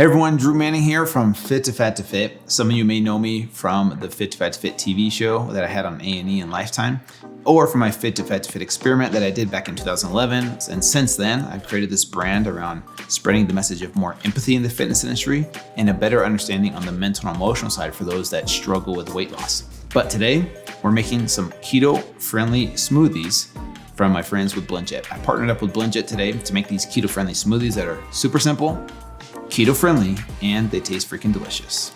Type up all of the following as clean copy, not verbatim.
Hey everyone, Drew Manning here from Fit2Fat2Fit. Some of you may know me from the Fit2Fat2Fit TV show that I had on A&E and Lifetime, or from my Fit2Fat2Fit experiment that I did back in 2011. And since then, I've created this brand around spreading the message of more empathy in the fitness industry and a better understanding on the mental and emotional side for those that struggle with weight loss. But today, we're making some keto-friendly smoothies from my friends with BlendJet. I partnered up with BlendJet today to make these keto-friendly smoothies that are super simple, keto-friendly, and they taste freaking delicious.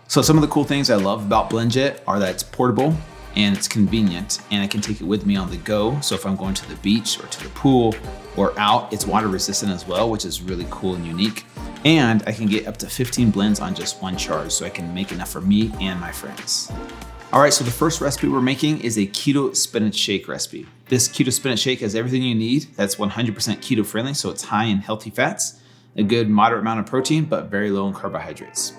So some of the cool things I love about BlendJet are that it's portable and it's convenient, and I can take it with me on the go. So if I'm going to the beach or to the pool or out, it's water resistant as well, which is really cool and unique. And I can get up to 15 blends on just one charge, so I can make enough for me and my friends. All right, so the first recipe we're making is a keto spinach shake recipe. This keto spinach shake has everything you need. That's 100% keto friendly, so it's high in healthy fats, a good moderate amount of protein, but very low in carbohydrates.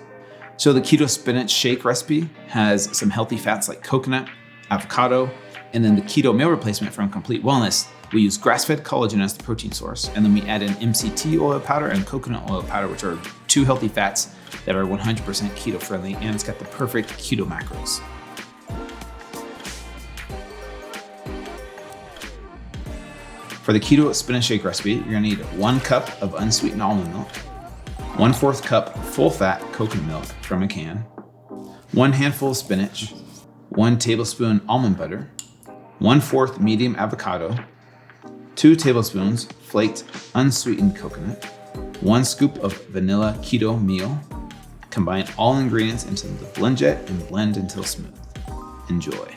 So the keto spinach shake recipe has some healthy fats like coconut, avocado, and then the keto meal replacement from Complete Wellness. We use grass-fed collagen as the protein source, and then we add in MCT oil powder and coconut oil powder, which are two healthy fats that are 100% keto friendly, and it's got the perfect keto macros. For the keto spinach shake recipe, you're gonna need 1 cup of unsweetened almond milk, 1/4 cup full-fat coconut milk from a can, 1 handful of spinach, 1 tablespoon almond butter, 1/4 medium avocado, 2 tablespoons flaked unsweetened coconut, 1 scoop of Vanilla Keto Meal. Combine all ingredients into the BlendJet and blend until smooth. Enjoy.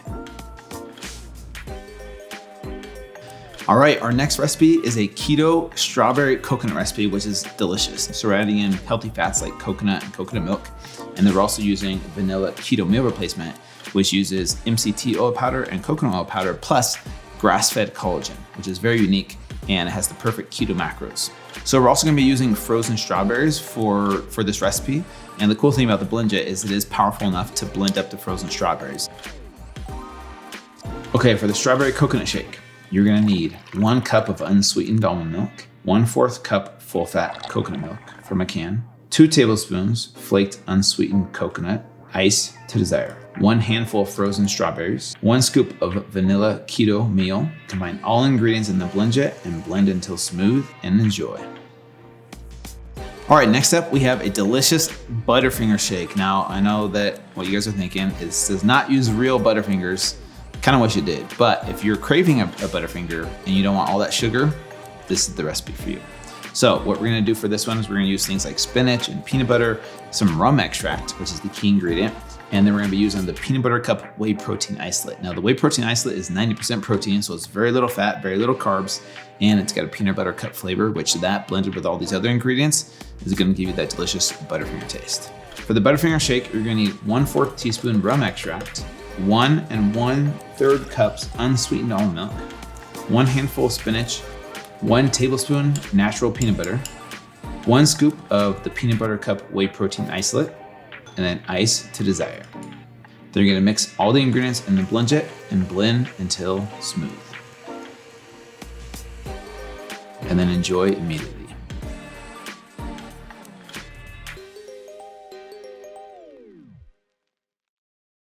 All right, our next recipe is a keto strawberry coconut recipe, which is delicious. So we're adding in healthy fats like coconut and coconut milk. And then we're also using Vanilla Keto Meal replacement, which uses MCT oil powder and coconut oil powder, plus grass-fed collagen, which is very unique, and it has the perfect keto macros. So we're also gonna be using frozen strawberries for this recipe. And the cool thing about the BlendJet is it is powerful enough to blend up the frozen strawberries. Okay, for the strawberry coconut shake, you're gonna need 1 cup of unsweetened almond milk, 1/4 cup full-fat coconut milk from a can, 2 tablespoons flaked unsweetened coconut, ice to desire, 1 handful of frozen strawberries, 1 scoop of Vanilla Keto Meal. Combine all ingredients in the BlendJet and blend until smooth, and enjoy. All right, next up we have a delicious Butterfinger shake. Now, I know that what you guys are thinking is this does not use real Butterfingers. Kind of wish it did, but if you're craving a Butterfinger and you don't want all that sugar, this is the recipe for you. So what we're gonna do for this one is we're gonna use things like spinach and peanut butter, some rum extract, which is the key ingredient, and then we're gonna be using the peanut butter cup whey protein isolate. Now the whey protein isolate is 90% protein, so it's very little fat, very little carbs, and it's got a peanut butter cup flavor, which that blended with all these other ingredients is gonna give you that delicious Butterfinger taste. For the Butterfinger shake, you're gonna need 1/4 teaspoon rum extract, 1 1/3 cups unsweetened almond milk, 1 handful of spinach, 1 tablespoon natural peanut butter, 1 scoop of the peanut butter cup whey protein isolate, and then ice to desire. Then you're gonna mix all the ingredients in the BlendJet and blend until smooth. And then enjoy immediately.